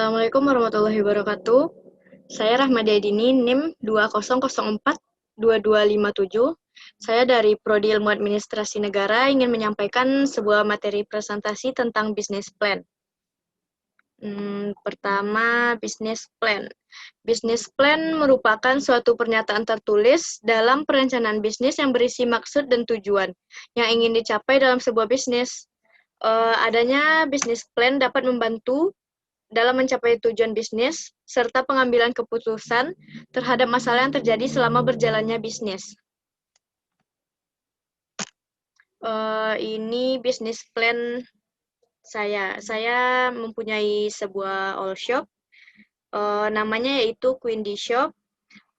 Assalamualaikum warahmatullahi wabarakatuh. Saya Rahmadia Dini, NIM 20042257. Saya dari Prodi Ilmu Administrasi Negara ingin menyampaikan sebuah materi presentasi tentang business plan. Pertama, business plan. Business plan merupakan suatu pernyataan tertulis dalam perencanaan bisnis yang berisi maksud dan tujuan yang ingin dicapai dalam sebuah bisnis. Adanya business plan dapat membantu dalam mencapai tujuan bisnis, serta pengambilan keputusan terhadap masalah yang terjadi selama berjalannya bisnis. Ini bisnis plan saya. Saya mempunyai sebuah all shop, namanya yaitu Quindi Shop.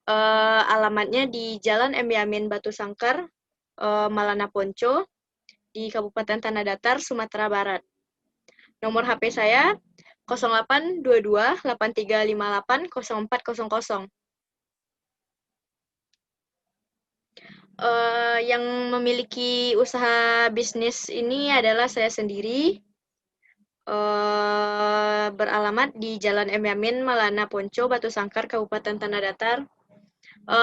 Alamatnya di Jalan M. Yamin Batu Sangkar, Malana Ponco, di Kabupaten Tanah Datar, Sumatera Barat. Nomor HP saya 082283580400. Yang memiliki usaha bisnis ini adalah saya sendiri. Beralamat di Jalan M. Yamin, Malana Ponco, Batu Sangkar, Kabupaten Tanah Datar.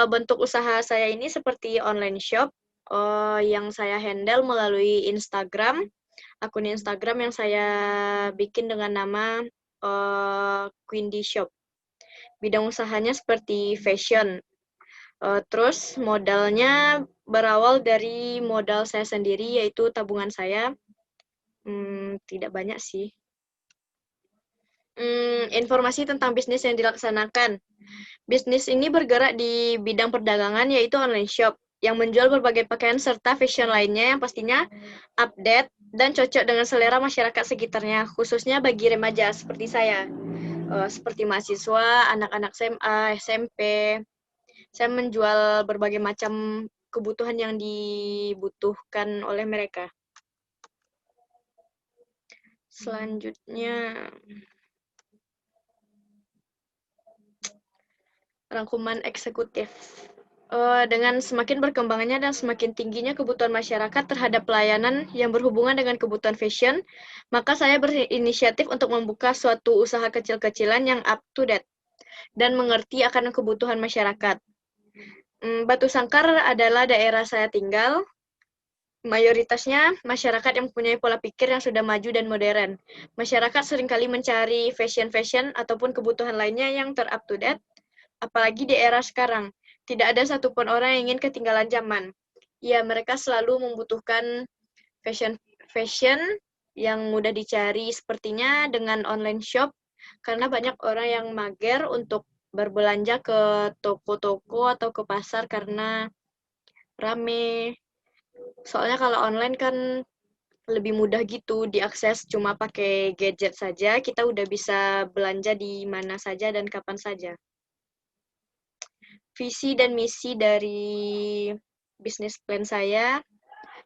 Bentuk usaha saya ini seperti online shop yang saya handle melalui Instagram, akun Instagram yang saya bikin dengan nama Quindi Shop. Bidang usahanya seperti fashion. Terus modalnya berawal dari modal saya sendiri, yaitu tabungan saya. Tidak banyak sih. Informasi tentang bisnis yang dilaksanakan. Bisnis ini bergerak di bidang perdagangan, yaitu online shop, yang menjual berbagai pakaian serta fashion lainnya yang pastinya update dan cocok dengan selera masyarakat sekitarnya, khususnya bagi remaja seperti saya. Seperti mahasiswa, anak-anak SMA, SMP. Saya menjual berbagai macam kebutuhan yang dibutuhkan oleh mereka. Selanjutnya, rangkuman eksekutif. Dengan semakin berkembangannya dan semakin tingginya kebutuhan masyarakat terhadap pelayanan yang berhubungan dengan kebutuhan fashion, maka saya berinisiatif untuk membuka suatu usaha kecil-kecilan yang up to date dan mengerti akan kebutuhan masyarakat. Batu Sangkar adalah daerah saya tinggal. Mayoritasnya masyarakat yang mempunyai pola pikir yang sudah maju dan modern. Masyarakat seringkali mencari fashion ataupun kebutuhan lainnya yang ter-up to date, apalagi di era sekarang. Tidak ada satupun orang yang ingin ketinggalan zaman. Ya, mereka selalu membutuhkan fashion yang mudah dicari sepertinya dengan online shop, karena banyak orang yang mager untuk berbelanja ke toko-toko atau ke pasar karena rame. Soalnya kalau online kan lebih mudah gitu diakses, cuma pakai gadget saja kita udah bisa belanja di mana saja dan kapan saja. Visi dan misi dari bisnis plan saya,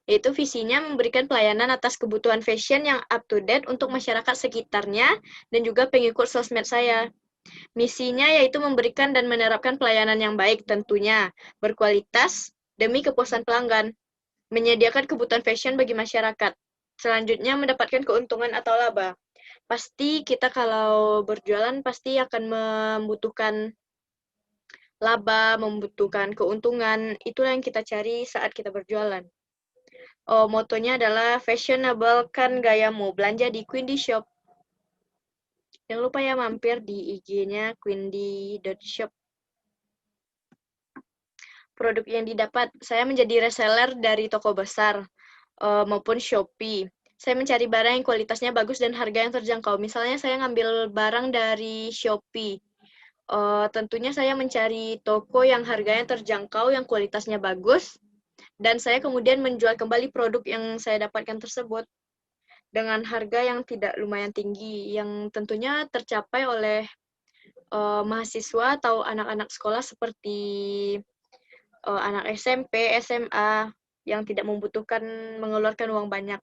yaitu visinya memberikan pelayanan atas kebutuhan fashion yang up to date untuk masyarakat sekitarnya dan juga pengikut sosmed saya. Misinya yaitu memberikan dan menerapkan pelayanan yang baik tentunya, berkualitas demi kepuasan pelanggan, menyediakan kebutuhan fashion bagi masyarakat. Selanjutnya mendapatkan keuntungan atau laba. Pasti kita kalau berjualan pasti akan membutuhkan laba, membutuhkan keuntungan. Itulah yang kita cari saat kita berjualan. Motonya adalah fashionable kan gayamu, belanja di Quindi Shop. Jangan lupa ya mampir di IG-nya quindi.shop. Produk yang didapat, saya menjadi reseller dari toko besar maupun Shopee. Saya mencari barang yang kualitasnya bagus dan harga yang terjangkau. Misalnya saya ngambil barang dari Shopee. Tentunya saya mencari toko yang harganya terjangkau, yang kualitasnya bagus, dan saya kemudian menjual kembali produk yang saya dapatkan tersebut dengan harga yang tidak lumayan tinggi, yang tentunya tercapai oleh mahasiswa atau anak-anak sekolah seperti anak SMP, SMA, yang tidak membutuhkan mengeluarkan uang banyak.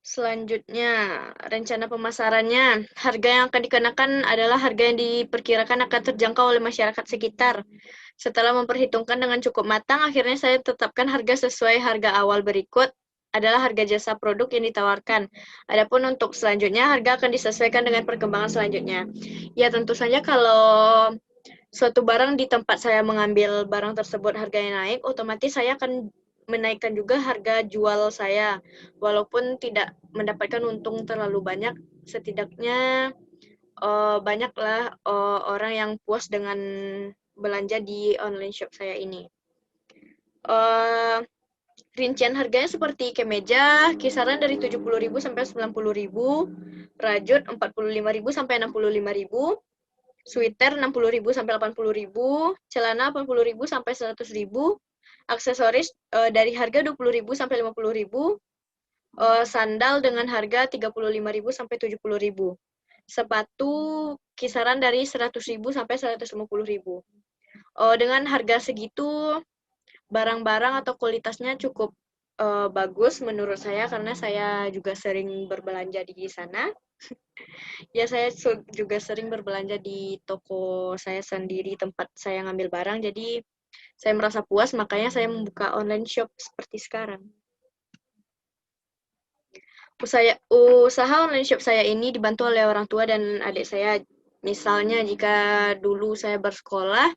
Selanjutnya, rencana pemasarannya. Harga yang akan dikenakan adalah harga yang diperkirakan akan terjangkau oleh masyarakat sekitar. Setelah memperhitungkan dengan cukup matang, akhirnya saya tetapkan harga sesuai harga awal berikut. adalah harga jasa produk yang ditawarkan. Adapun untuk selanjutnya, harga akan disesuaikan dengan perkembangan selanjutnya. Ya, tentu saja kalau suatu barang di tempat saya mengambil barang tersebut harganya naik, otomatis saya akan menaikkan juga harga jual saya. Walaupun tidak mendapatkan untung terlalu banyak, setidaknya banyaklah orang yang puas dengan belanja di online shop saya ini. Rincian harganya seperti kemeja kisaran dari 70.000 sampai 90.000, rajut 45.000 sampai 65.000, sweater 60.000 sampai 80.000, celana 80.000 sampai 100.000, aksesoris dari harga 20.000 sampai 50.000, sandal dengan harga 35.000 sampai 70.000, sepatu kisaran dari 100.000 sampai 150.000. Dengan harga segitu, barang-barang atau kualitasnya cukup bagus menurut saya karena saya juga sering berbelanja di sana. Ya, saya juga sering berbelanja di toko saya sendiri, tempat saya ngambil barang. Jadi, saya merasa puas, makanya saya membuka online shop seperti sekarang. Usaha online shop saya ini dibantu oleh orang tua dan adik saya. Misalnya, jika dulu saya bersekolah,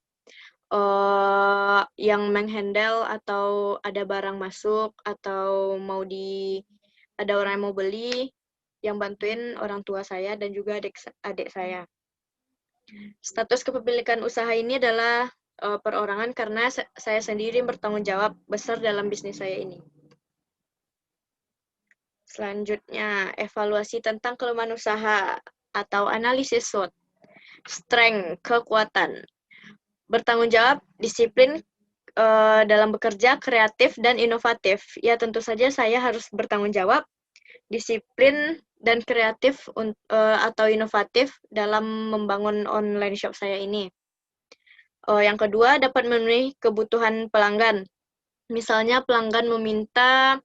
yang menghandle atau ada barang masuk atau ada orang yang mau beli, yang bantuin orang tua saya dan juga adik saya. Status kepemilikan usaha ini adalah perorangan karena saya sendiri bertanggung jawab besar dalam bisnis saya ini. Selanjutnya, evaluasi tentang kelemahan usaha atau analisis SWOT. Strength, kekuatan. Bertanggung jawab, disiplin dalam bekerja, kreatif, dan inovatif. Ya, tentu saja saya harus bertanggung jawab, disiplin, dan kreatif atau inovatif dalam membangun online shop saya ini. Yang kedua, dapat memenuhi kebutuhan pelanggan. Misalnya pelanggan meminta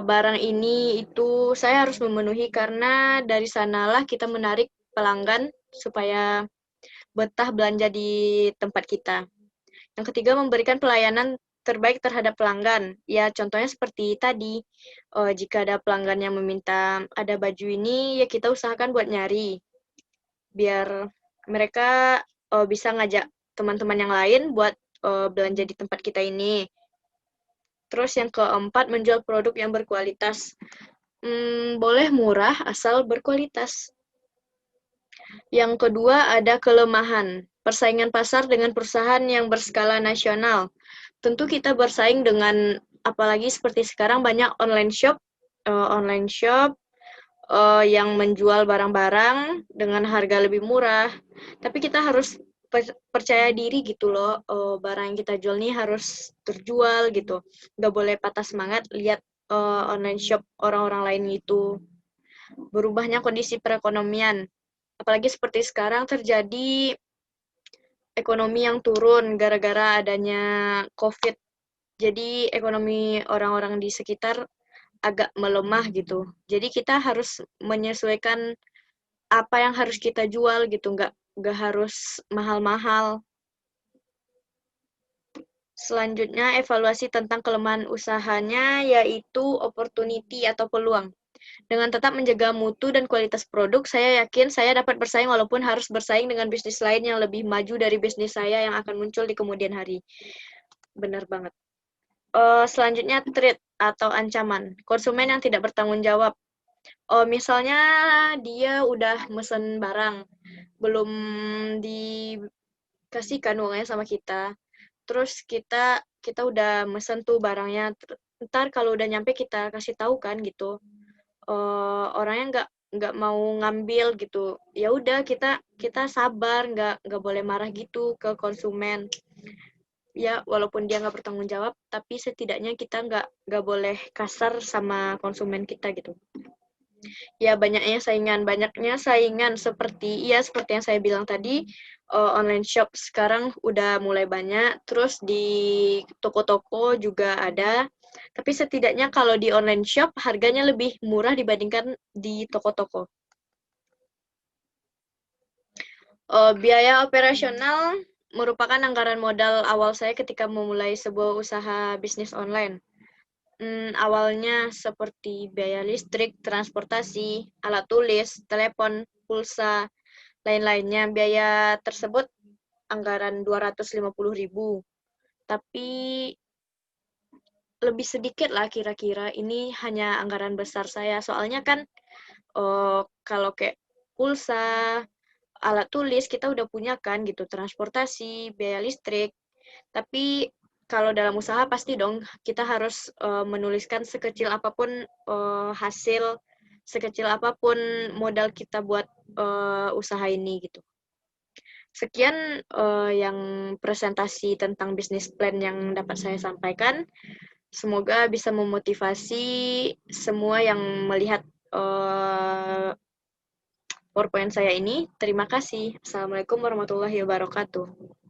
barang ini, itu saya harus memenuhi karena dari sanalah kita menarik pelanggan supaya betah belanja di tempat kita. Yang ketiga, memberikan pelayanan terbaik terhadap pelanggan. Ya, contohnya seperti tadi, jika ada pelanggan yang meminta ada baju ini, ya kita usahakan buat nyari. Biar mereka bisa ngajak teman-teman yang lain buat belanja di tempat kita ini. Terus yang keempat, menjual produk yang berkualitas. Boleh murah asal berkualitas. Yang kedua, ada kelemahan. Persaingan pasar dengan perusahaan yang berskala nasional. Tentu kita bersaing dengan, apalagi seperti sekarang banyak online shop yang menjual barang-barang dengan harga lebih murah. Tapi kita harus percaya diri gitu loh, barang yang kita jual nih harus terjual gitu. Nggak boleh patah semangat lihat online shop orang-orang lain itu. Berubahnya kondisi perekonomian. Apalagi seperti sekarang terjadi ekonomi yang turun gara-gara adanya COVID. Jadi ekonomi orang-orang di sekitar agak melemah gitu. Jadi kita harus menyesuaikan apa yang harus kita jual gitu, nggak harus mahal-mahal. Selanjutnya, evaluasi tentang kelemahan usahanya, yaitu opportunity atau peluang. Dengan tetap menjaga mutu dan kualitas produk, saya yakin saya dapat bersaing walaupun harus bersaing dengan bisnis lain yang lebih maju dari bisnis saya yang akan muncul di kemudian hari. Benar banget. Selanjutnya, threat atau ancaman. Konsumen yang tidak bertanggung jawab. Misalnya dia udah mesen barang, belum dikasihkan uangnya sama kita. Terus kita udah mesen tuh barangnya. Ntar kalau udah nyampe kita kasih tahu kan gitu. Orangnya nggak mau ngambil gitu. Ya udah kita sabar, nggak boleh marah gitu ke konsumen. Ya walaupun dia nggak bertanggung jawab, tapi setidaknya kita nggak boleh kasar sama konsumen kita gitu. Ya banyaknya saingan seperti yang saya bilang tadi, online shop sekarang udah mulai banyak, terus di toko-toko juga ada, tapi setidaknya kalau di online shop harganya lebih murah dibandingkan di toko-toko. Biaya operasional merupakan anggaran modal awal saya ketika memulai sebuah usaha bisnis online. Awalnya seperti biaya listrik, transportasi, alat tulis, telepon, pulsa, lain-lainnya. Biaya tersebut anggaran 250.000. Tapi lebih sedikit lah kira-kira. Ini hanya anggaran besar saya. Soalnya kan kalau kayak pulsa, alat tulis kita udah punya kan gitu, transportasi, biaya listrik. Tapi kalau dalam usaha pasti dong kita harus menuliskan sekecil apapun hasil, sekecil apapun modal kita buat usaha ini gitu. Sekian yang presentasi tentang bisnis plan yang dapat saya sampaikan. Semoga bisa memotivasi semua yang melihat PowerPoint saya ini. Terima kasih. Assalamualaikum warahmatullahi wabarakatuh.